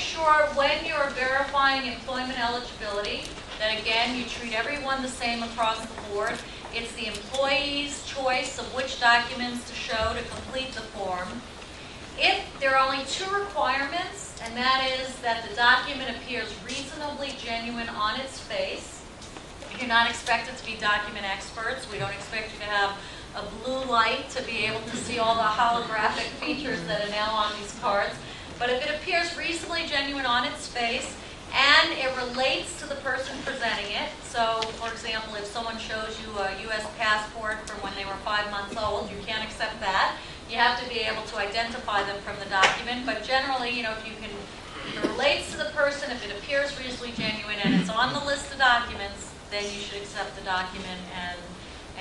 sure when you're verifying employment eligibility that, again, you treat everyone the same across the board. It's the employee's choice of which documents to show to complete the form. If there are only two requirements, and that is that the document appears reasonably genuine on its face. You're not expected to be document experts. We don't expect you to have a blue light to be able to see all the holographic features that are now on these cards. But if it appears reasonably genuine on its face and it relates to the person presenting it, so for example, if someone shows you a U.S. passport from when they were 5 months old, you can't accept that. You have to be able to identify them from the document. But generally, if it relates to the person, if it appears reasonably genuine and it's on the list of documents, then you should accept the document and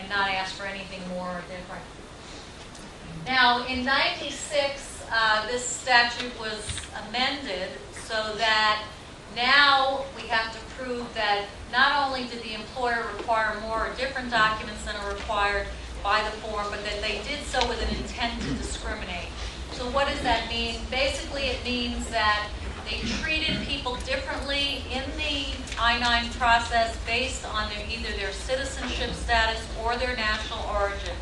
not ask for anything more or different. Now, in '96, this statute was amended so that now we have to prove that not only did the employer require more or different documents than are required by the form, but that they did so with an intent to discriminate. So what does that mean? Basically, it means that they treated people differently in the I-9 process based on either their citizenship status or their national origin.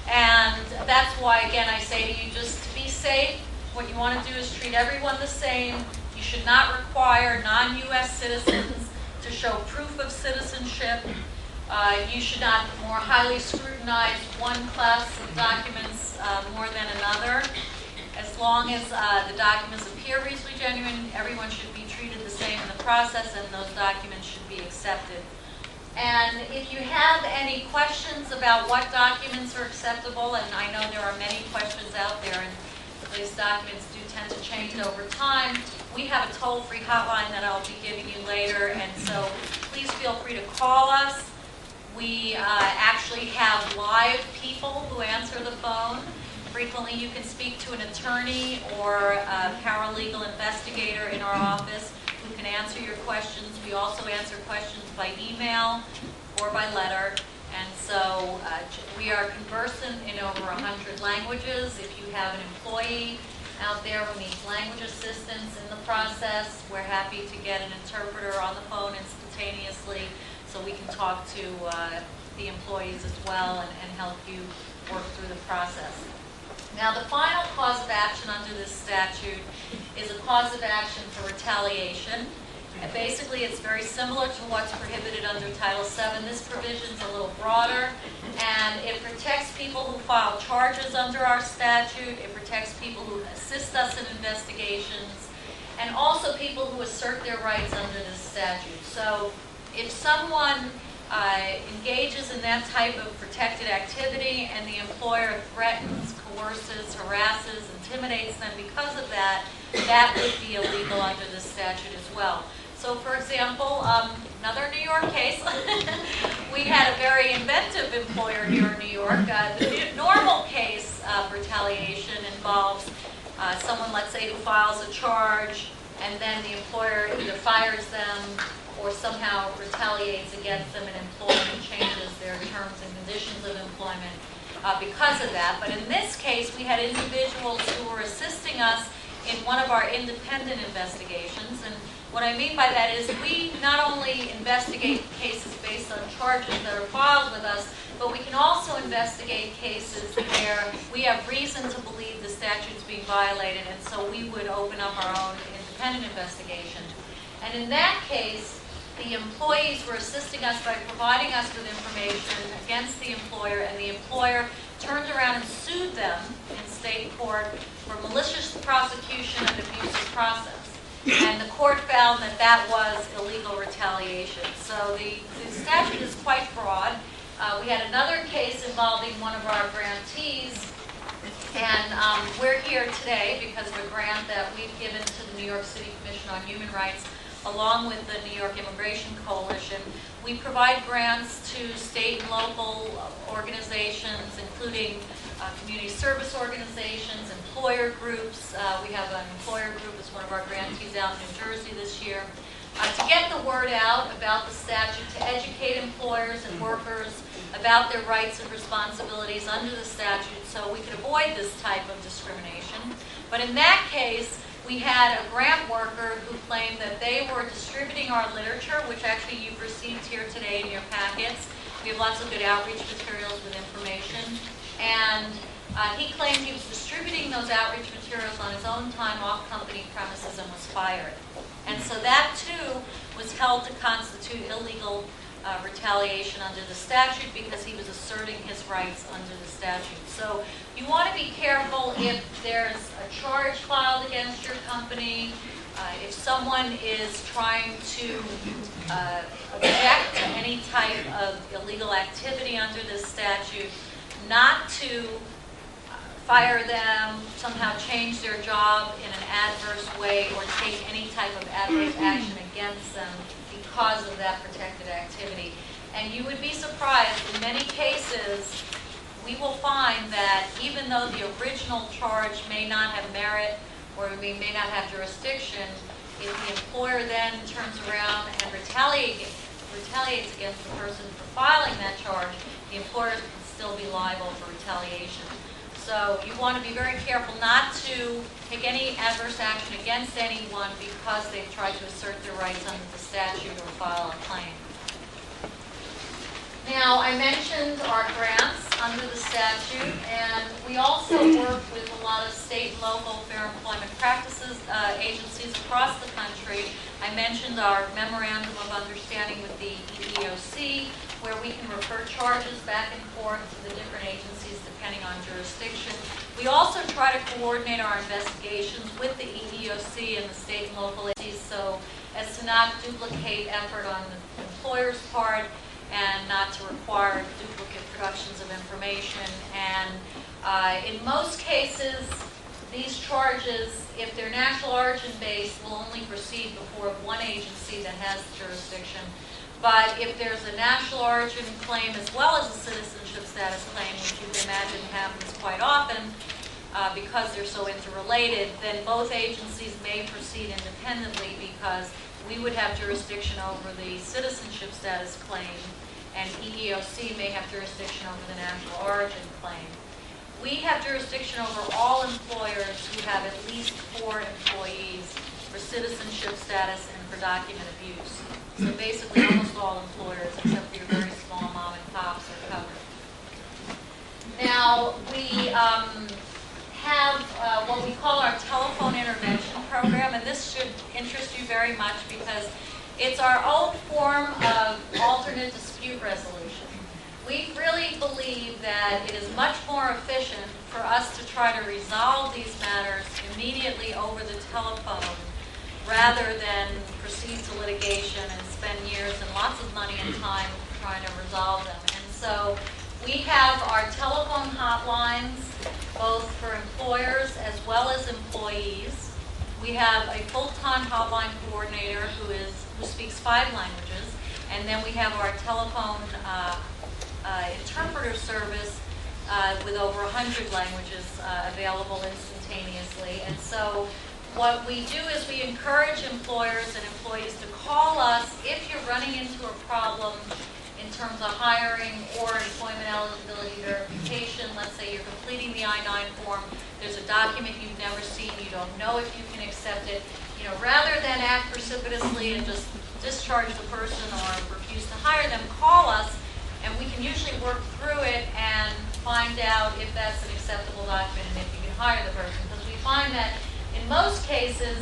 And that's why, again, I say to you, just to be safe, what you want to do is treat everyone the same. You should not require non-U.S. citizens to show proof of citizenship. You should not more highly scrutinize one class of documents more than another. As long as the documents appear reasonably genuine, everyone should be treated the same in the process, and those documents should be accepted. And if you have any questions about what documents are acceptable, and I know there are many questions out there, and these documents do tend to change over time, we have a toll-free hotline that I'll be giving you later, and so please feel free to call us. We actually have live people who answer the phone. Frequently you can speak to an attorney or a paralegal investigator in our office who can answer your questions. We also answer questions by email or by letter. And so we are conversant in over 100 languages. If you have an employee out there who needs language assistance in the process, we're happy to get an interpreter on the phone instantaneously so we can talk to the employees as well and help you work through the process. Now, the final cause of action under this statute is a cause of action for retaliation. And basically, it's very similar to what's prohibited under Title VII. This provision is a little broader, and it protects people who file charges under our statute. It protects people who assist us in investigations, and also people who assert their rights under this statute. So if someone engages in that type of protected activity and the employer threatens, coerces, harasses, intimidates them because of that, that would be illegal under this statute as well. So for example, another New York case, we had a very inventive employer here in New York. The normal case of retaliation involves someone, let's say, who files a charge and then the employer either fires them or somehow retaliates against them and employment changes their terms and conditions of employment because of that. But in this case, we had individuals who were assisting us in one of our independent investigations. And what I mean by that is we not only investigate cases based on charges that are filed with us, but we can also investigate cases where we have reason to believe the statute's being violated, and so we would open up our own independent investigation. And in that case, the employees were assisting us by providing us with information against the employer, and the employer turned around and sued them in state court for malicious prosecution and abusive process. And the court found that that was illegal retaliation. So the statute is quite broad. We had another case involving one of our grantees, and we're here today because of a grant that we've given to the New York City Commission on Human Rights along with the New York Immigration Coalition. We provide grants to state and local organizations, including community service organizations, employer groups. We have an employer group as one of our grantees out in New Jersey this year. To get the word out about the statute, to educate employers and workers about their rights and responsibilities under the statute so we could avoid this type of discrimination. But in that case, We had a grant worker who claimed that they were distributing our literature, which actually you've received here today in your packets. We have lots of good outreach materials with information. And he claimed he was distributing those outreach materials on his own time off company premises and was fired. And so that, too, was held to constitute illegal retaliation under the statute because he was asserting his rights under the statute. So you want to be careful if there's a charge filed against your company, if someone is trying to object to any type of illegal activity under this statute, not to fire them, somehow change their job in an adverse way, or take any type of adverse action against them because of that protected activity. And you would be surprised, in many cases, we will find that even though the original charge may not have merit or we may not have jurisdiction, if the employer then turns around and retaliates against the person for filing that charge, the employer can still be liable for retaliation. So you want to be very careful not to take any adverse action against anyone because they've tried to assert their rights under the statute or file a claim. Now, I mentioned our grants under the statute, and we also work with a lot of state and local fair employment practices agencies across the country. I mentioned our memorandum of understanding with the EEOC, where we can refer charges back and forth to the different agencies depending on jurisdiction. We also try to coordinate our investigations with the EEOC and the state and local agencies so as to not duplicate effort on the employer's part and not to require duplicate productions of information. And in most cases, these charges, if they're national origin based, will only proceed before one agency that has jurisdiction. But if there's a national origin claim as well as a citizenship status claim, which you can imagine happens quite often because they're so interrelated, then both agencies may proceed independently because we would have jurisdiction over the citizenship status claim and EEOC may have jurisdiction over the national origin claim. We have jurisdiction over all employers who have at least 4 employees for citizenship status and for document abuse. So basically almost all employers, except for your very small mom and pops, are covered. Now, we have what we call our telephone intervention program, and this should interest you very much because it's our own form of alternate dispute resolution. We really believe that it is much more efficient for us to try to resolve these matters immediately over the telephone rather than proceed to litigation and spend years and lots of money and time trying to resolve them. And so we have our telephone hotlines, both for employers as well as employees. We have a full-time hotline coordinator who speaks 5 languages, and then we have our telephone interpreter service with over 100 languages available instantaneously. And so what we do is we encourage employers and employees to call us if you're running into a problem in terms of hiring or employment eligibility verification. Let's say you're completing the I-9 form, there's a document you've never seen, you don't know if you can accept it. You know, rather than act precipitously and just discharge the person or refuse to hire them, call us and we can usually work through it and find out if that's an acceptable document and if you can hire the person. Because we find that in most cases,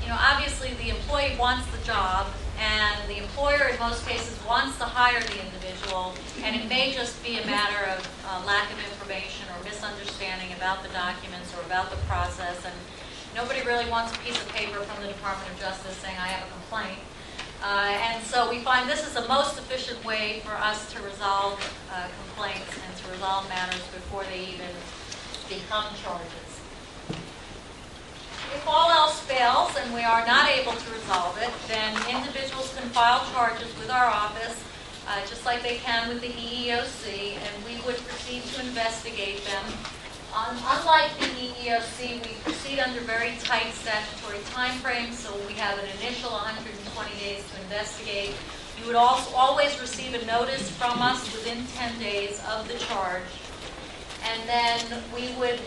you know, obviously the employee wants the job and the employer in most cases wants to hire the individual, and it may just be a matter of lack of information or misunderstanding about the documents or about the process, and nobody really wants a piece of paper from the Department of Justice saying I have a complaint. And so we find this is the most efficient way for us to resolve complaints and to resolve matters before they even become charges. If all else fails and we are not able to resolve it, then individuals can file charges with our office, just like they can with the EEOC, and we would proceed to investigate them. Unlike the EEOC, we proceed under very tight statutory time frames, so we have an initial 120 days to investigate. You would also always receive a notice from us within 10 days of the charge, and then we would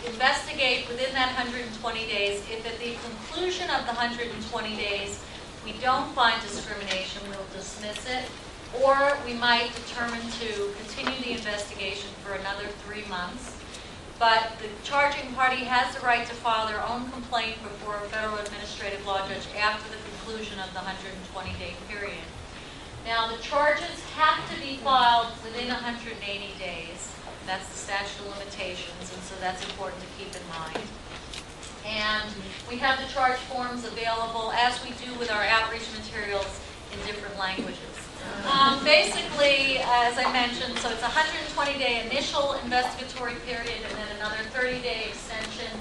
investigate within that 120 days. If at the conclusion of the 120 days we don't find discrimination, we'll dismiss it, or we might determine to continue the investigation for another 3 months. But the charging party has the right to file their own complaint before a federal administrative law judge after the conclusion of the 120-day period. Now, the charges have to be filed within 180 days. That's the statute of limitations, and so that's important to keep in mind. And we have the charge forms available, as we do with our outreach materials, in different languages. Basically, as I mentioned, so it's a 120-day initial investigatory period and then another 30-day extension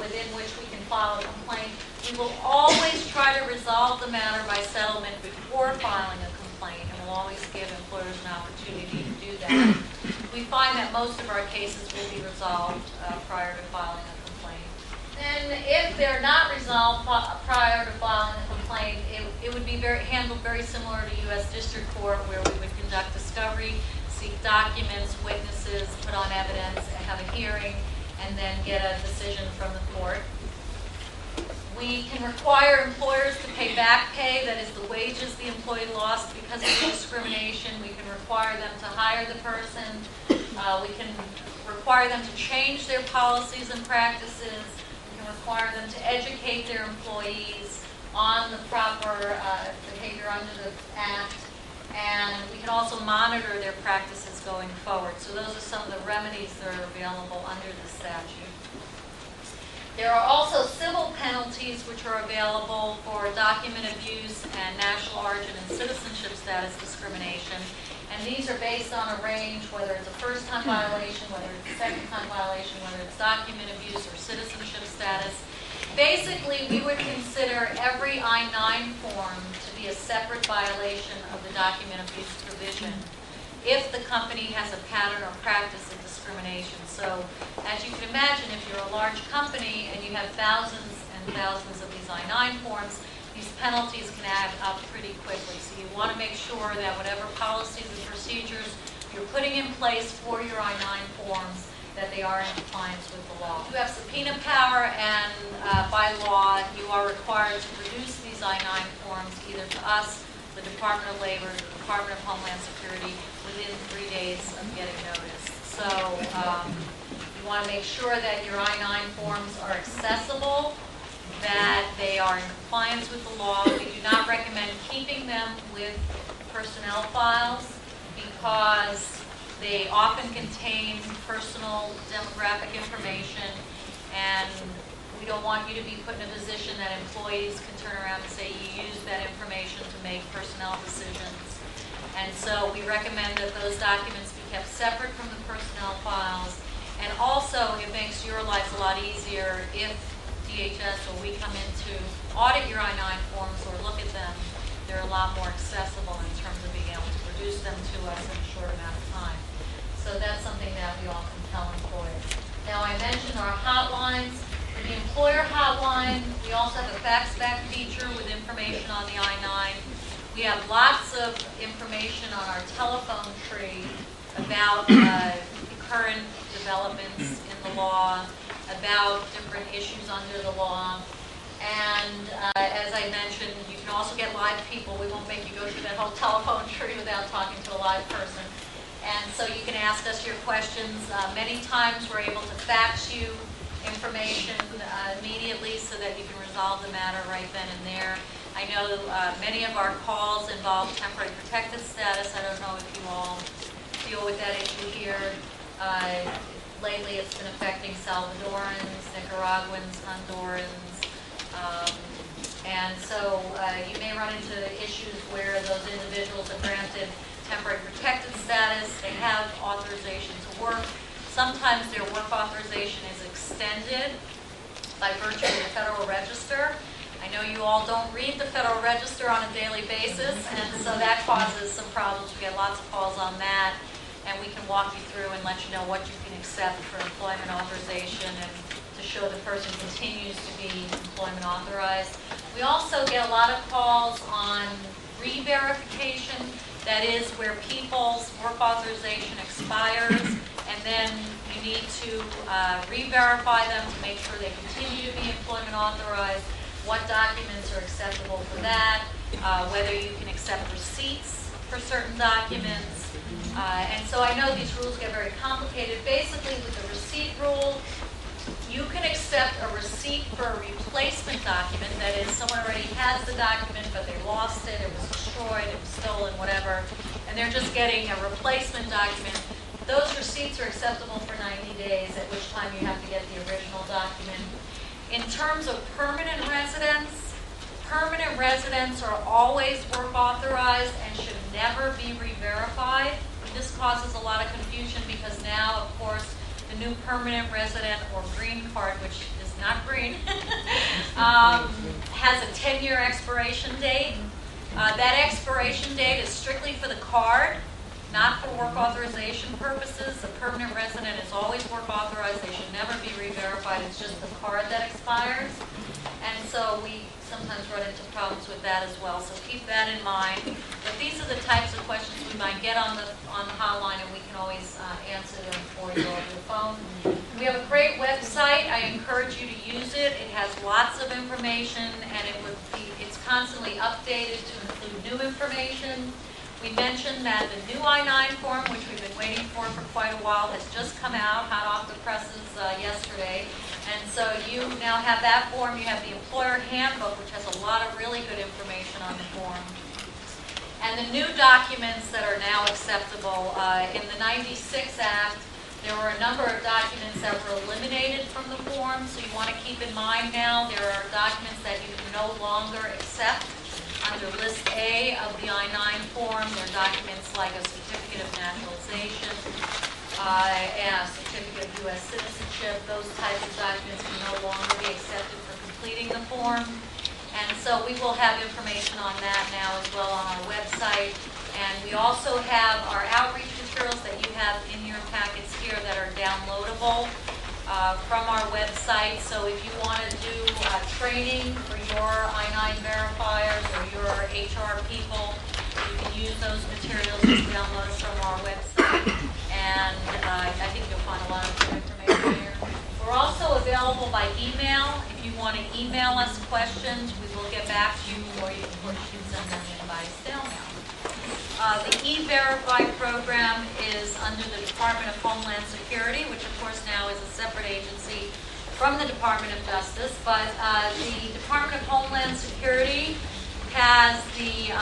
within which we can file a complaint. We will always try to resolve the matter by settlement before filing a complaint, and we'll always give employers an opportunity to do that. We find that most of our cases will be resolved prior to filing a complaint. And if they're not resolved prior to filing a complaint, it would be handled very similar to U.S. District Court, where we would conduct discovery, seek documents, witnesses, put on evidence, and have a hearing, and then get a decision from the court. We can require employers to pay back pay, that is the wages the employee lost because of the discrimination. We can require them to hire the person. We can require them to change their policies and practices. Require them to educate their employees on the proper behavior under the Act, and we can also monitor their practices going forward. So those are some of the remedies that are available under the statute. There are also civil penalties which are available for document abuse and national origin and citizenship status discrimination. And these are based on a range, whether it's a first-time violation, whether it's a second-time violation, whether it's document abuse or citizenship status. Basically, we would consider every I-9 form to be a separate violation of the document abuse provision if the company has a pattern or practice of discrimination. So, as you can imagine, if you're a large company and you have thousands and thousands of these I-9 forms, these penalties can add up pretty quickly. So you want to make sure that whatever policies and procedures you're putting in place for your I-9 forms, that they are in compliance with the law. You have subpoena power, and by law, you are required to produce these I-9 forms either to us, the Department of Labor, the Department of Homeland Security, within 3 days of getting notice. So you want to make sure that your I-9 forms are accessible, that they are in compliance with the law. We do not recommend keeping them with personnel files because they often contain personal demographic information, and we don't want you to be put in a position that employees can turn around and say you used that information to make personnel decisions. And so we recommend that those documents be kept separate from the personnel files. And also, it makes your lives a lot easier if DHS or we come in to audit your I-9 forms or look at them. They're a lot more accessible in terms of being able to produce them to us in a short amount of time. So that's something that we often tell employers. Now, I mentioned our hotlines. For the employer hotline, we also have a fax back feature with information on the I-9. We have lots of information on our telephone tree about current developments in the law, about different issues under the law. And as I mentioned, you can also get live people. We won't make you go through that whole telephone tree without talking to a live person. And so you can ask us your questions. Many times we're able to fax you information immediately so that you can resolve the matter right then and there. I know many of our calls involve temporary protected status. I don't know if you all deal with that issue here. Lately it's been affecting Salvadorans, Nicaraguans, Hondurans, and so you may run into issues where those individuals are granted temporary protected status. They have authorization to work. Sometimes their work authorization is extended by virtue of the Federal Register. I know you all don't read the Federal Register on a daily basis, and so that causes some problems. We get lots of calls on that, and we can walk you through and let you know what you can accept for employment authorization and to show the person continues to be employment authorized. We also get a lot of calls on re-verification. That is where people's work authorization expires, and then you need to re-verify them to make sure they continue to be employment authorized, what documents are acceptable for that, whether you can accept receipts for certain documents. And so I know these rules get very complicated. Basically, with the receipt rule, you can accept a receipt for a replacement document. That is, someone already has the document, but they lost it, it was destroyed, it was stolen, whatever, and they're just getting a replacement document. Those receipts are acceptable for 90 days, at which time you have to get the original document. In terms of permanent residents are always work authorized and should never be re-verified. This causes a lot of confusion because now, of course, the new permanent resident or green card, which is not green, has a 10-year expiration date. That expiration date is strictly for the card, not for work authorization purposes. The permanent resident is always work authorized. They should never be re-verified. It's just the card that expires. And so we sometimes run into problems with that as well. So keep that in mind. But these are the types of questions we might get on the hotline, and we can always answer them for you over the phone. We have a great website. I encourage you to use it. It has lots of information, and it's constantly updated to include new information. We mentioned that the new I-9 form, which we've been waiting for quite a while, has just come out, hot off the presses yesterday. And so you now have that form. You have the employer handbook, which has a lot of really good information on the form. And the new documents that are now acceptable. In the 96 Act, there were a number of documents that were eliminated from the form. So you want to keep in mind now there are documents that you can no longer accept. Under List A of the I-9 form, there are documents like a certificate of naturalization and a certificate of U.S. citizenship. Those types of documents can no longer be accepted for completing the form. And so we will have information on that now as well on our website. And we also have our outreach materials that you have in your packets here that are downloadable from our website. So if you want to do training for your I-9 verifiers or your HR people, you can use those materials as downloaded from our website. And I think you'll find a lot of good information here. We're also available by email. If you want to email us questions, we will get back to you, or you can send them in by snail mail. The E-Verify program is under the Department of Homeland Security, which of course now is a separate agency from the Department of Justice. But the Department of Homeland Security has the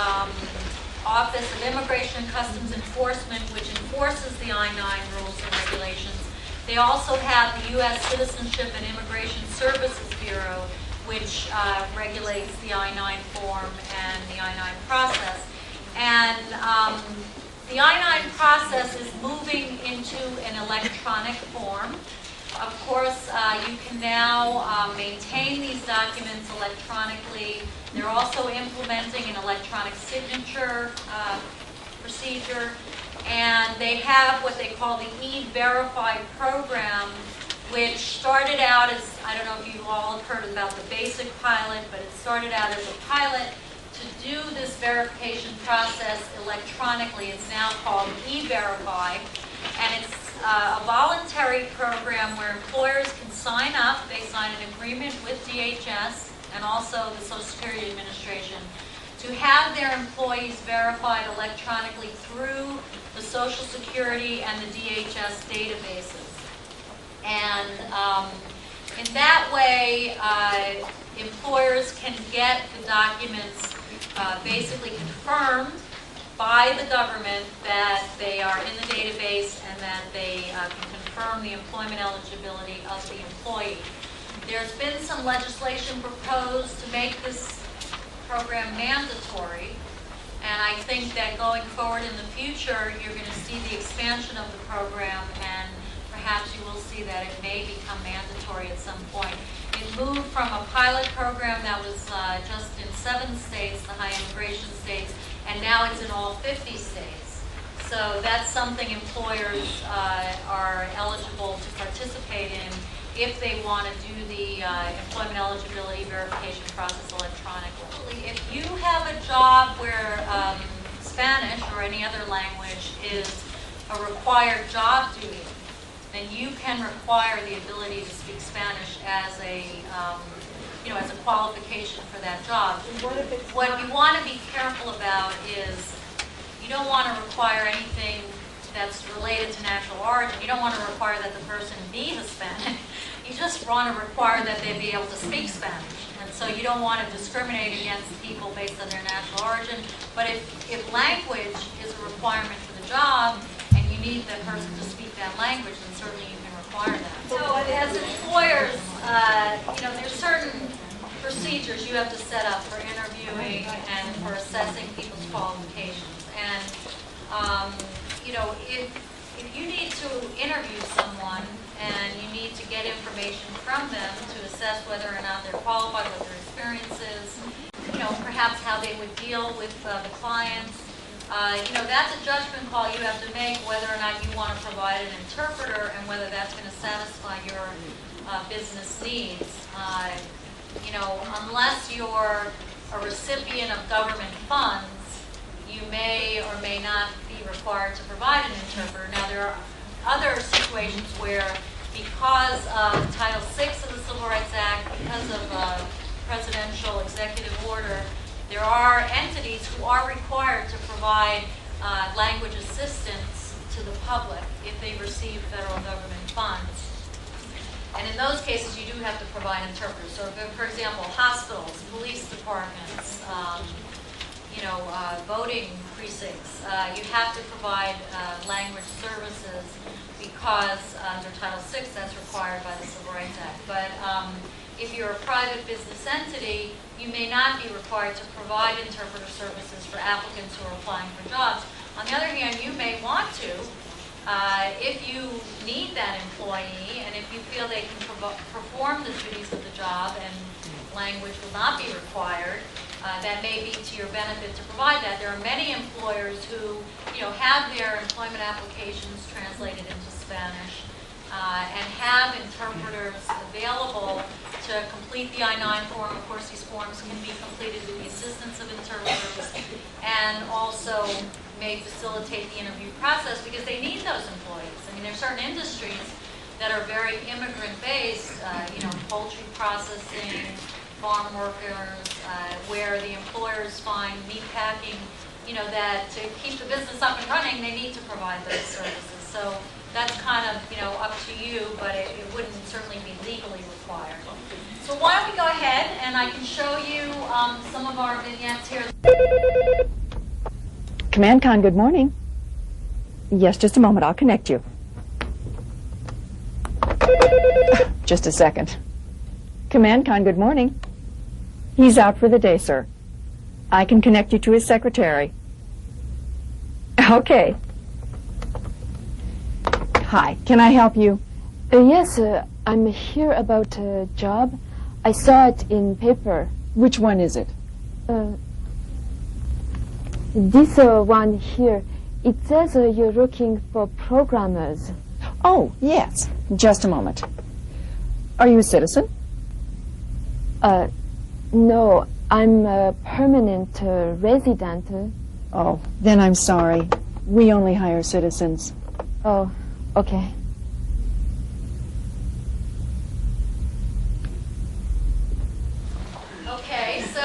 Office of Immigration and Customs Enforcement, which enforces the I-9 rules and regulations. They also have the U.S. Citizenship and Immigration Services Bureau, which regulates the I-9 form and the I-9 process. And the I-9 process is moving into an electronic form. Of course, you can now maintain these documents electronically. They're also implementing an electronic signature procedure. And they have what they call the E-Verify program, which started out as, I don't know if you all have heard about the basic pilot, but it started out as a pilot to do this verification process electronically. It's now called E-Verify, and it's a voluntary program where employers can sign up. They sign an agreement with DHS and also the Social Security Administration to have their employees verified electronically through the Social Security and the DHS databases. And in that way, employers can get the documents basically confirmed by the government that they are in the database and that they can confirm the employment eligibility of the employee. There's been some legislation proposed to make this program mandatory, and I think that going forward in the future, you're going to see the expansion of the program, and perhaps you will see that it may become mandatory at some point. It moved from a pilot program that was just in 7 states, the high immigration states, and now it's in all 50 states. So that's something employers are eligible to participate in if they want to do the employment eligibility verification process electronically. If you have a job where Spanish or any other language is a required job duty, then you can require the ability to speak Spanish as a, as a qualification for that job. What you want to be careful about is you don't want to require anything that's related to national origin. You don't want to require that the person be Hispanic. You just want to require that they be able to speak Spanish. And so you don't want to discriminate against people based on their national origin. But if language is a requirement for the job, and you need the person to speak that language, then certainly you can require that. So as employers, there's certain procedures you have to set up for interviewing and for assessing people's qualifications. And if you need to interview someone and you need to get information from them to assess whether or not they're qualified, what their experience is, perhaps how they would deal with the clients, that's a judgment call you have to make, whether or not you want to provide an interpreter and whether that's going to satisfy your business needs. Unless you're a recipient of government funds, you may or may not be required to provide an interpreter. Now, there are other situations where, because of Title VI of the Civil Rights Act, because of presidential executive order, there are entities who are required to provide language assistance to the public if they receive federal government funds. And in those cases, you do have to provide interpreters. So, for example, hospitals, police departments, voting precincts, you have to provide language services because under Title VI that's required by the Civil Rights Act. But if you're a private business entity, you may not be required to provide interpreter services for applicants who are applying for jobs. On the other hand, you may want to, if you need that employee and if you feel they can perform the duties of the job and language will not be required, that may be to your benefit to provide that. There are many employers who, have their employment applications translated into Spanish and have interpreters available to complete the I-9 form. Of course, these forms can be completed with the assistance of interpreters and also may facilitate the interview process because they need those employees. I mean, there are certain industries that are very immigrant-based, poultry processing, farm workers, where the employers find meat packing, that to keep the business up and running, they need to provide those services. So that's kind of, up to you, but it wouldn't certainly be legally required. So why don't we go ahead and I can show you some of our vignettes here. Command Con, good morning. Yes, just a moment. I'll connect you. Just a second. Command Con, good morning. He's out for the day, sir. I can connect you to his secretary. Okay. Hi, can I help you? Yes, I'm here about a job. I saw it in paper. Which one is it? This one here. It says you're looking for programmers. Oh, yes. Just a moment. Are you a citizen? No, I'm a permanent resident. Oh, then I'm sorry. We only hire citizens. Oh, okay. Okay, so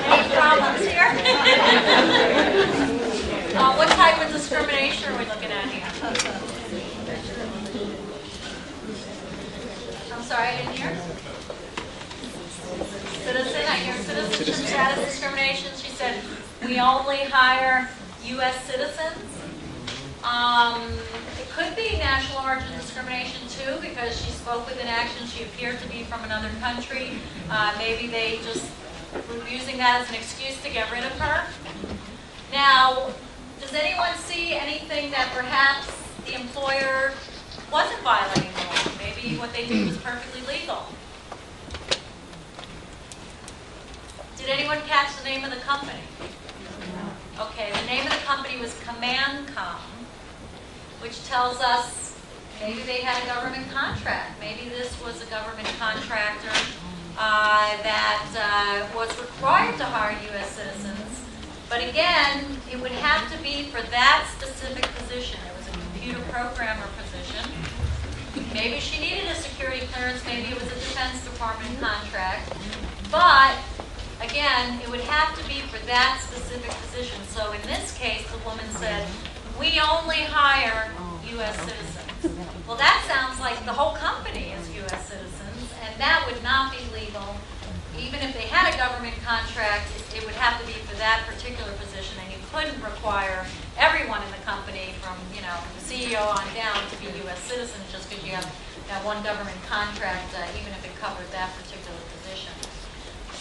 any problems here? What type of discrimination are we looking at here? I'm sorry, I didn't hear. Citizen, I hear citizenship status discrimination. She said we only hire U.S. citizens. It could be national origin discrimination too, because she spoke with an accent. She appeared to be from another country. Maybe they just were using that as an excuse to get rid of her. Now, does anyone see anything that perhaps the employer wasn't violating the law? Maybe what they did was perfectly legal. Did anyone catch the name of the company? Okay, the name of the company was CommandCom, which tells us maybe they had a government contract. Maybe this was a government contractor that was required to hire U.S. citizens. But again, it would have to be for that specific position. It was a computer programmer position. Maybe she needed a security clearance, maybe it was a Defense Department contract. But, again, it would have to be for that specific position. So in this case, the woman said, we only hire U.S. citizens. Well, that sounds like the whole company is U.S. citizens, and that would not be legal. Even if they had a government contract, it would have to be for that particular position, and you couldn't require everyone in the company from, the CEO on down to be U.S. citizens just because you have that one government contract, even if it covered that particular position.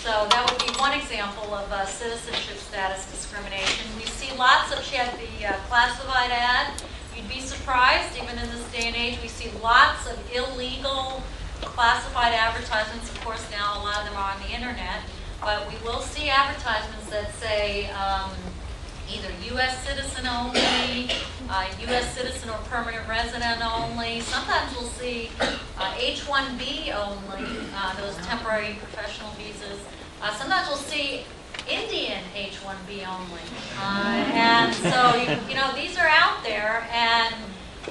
So that would be one example of citizenship status discrimination. We see lots of, she had the classified ad. You'd be surprised, even in this day and age, we see lots of illegal classified advertisements. Of course, now a lot of them are on the internet, but we will see advertisements that say either U.S. citizen only, U.S. citizen or permanent resident only. Sometimes we'll see H-1B only, those temporary professional visas. Sometimes we'll see Indian H-1B only. And so, these are out there. And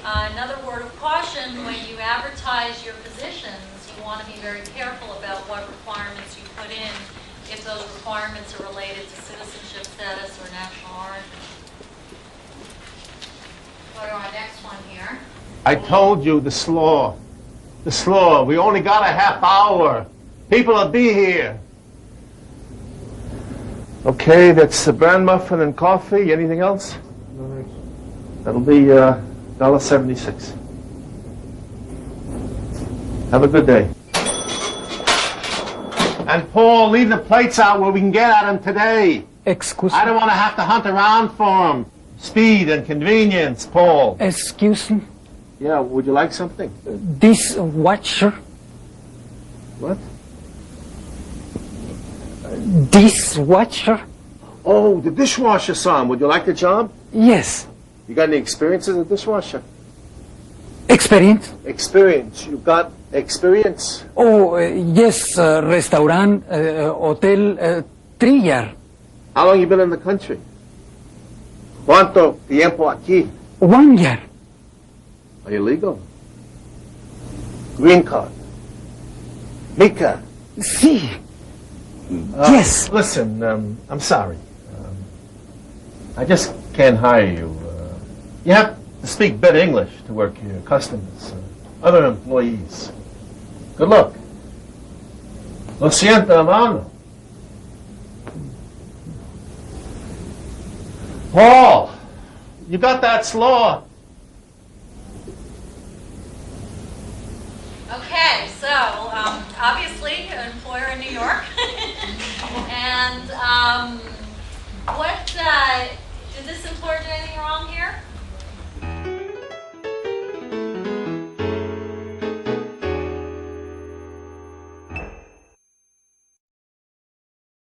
another word of caution, when you advertise your positions, you want to be very careful about what requirements you put in if those requirements are related to citizenship status or national origin. Go to our next one here. I told you the slaw. The slaw. We only got a half hour. People will be here. Okay, that's a bran muffin and coffee. Anything else? That'll be $1.76. Have a good day. And Paul, leave the plates out where we can get at them today. Excuse I me. don't want to have to hunt around for them. Speed and convenience, Paul. Excuse me. Yeah, would you like something? Dishwasher. What? Dishwasher. Oh, the dishwasher, son. Would you like the job? Yes. You got any experience as a dishwasher? Experience. Experience. You got experience? Oh, yes. Restaurant, hotel, 3 years. How long you been in the country? ¿Cuánto tiempo aquí? 1 year. Are you legal? Green card. Mica. Sí. Yes. Listen, I'm sorry. I just can't hire you. You have to speak better English to work here. Customers, other employees. Good luck. Lo siento, hermano. Paul, you got that slaw. Okay, so obviously an employer in New York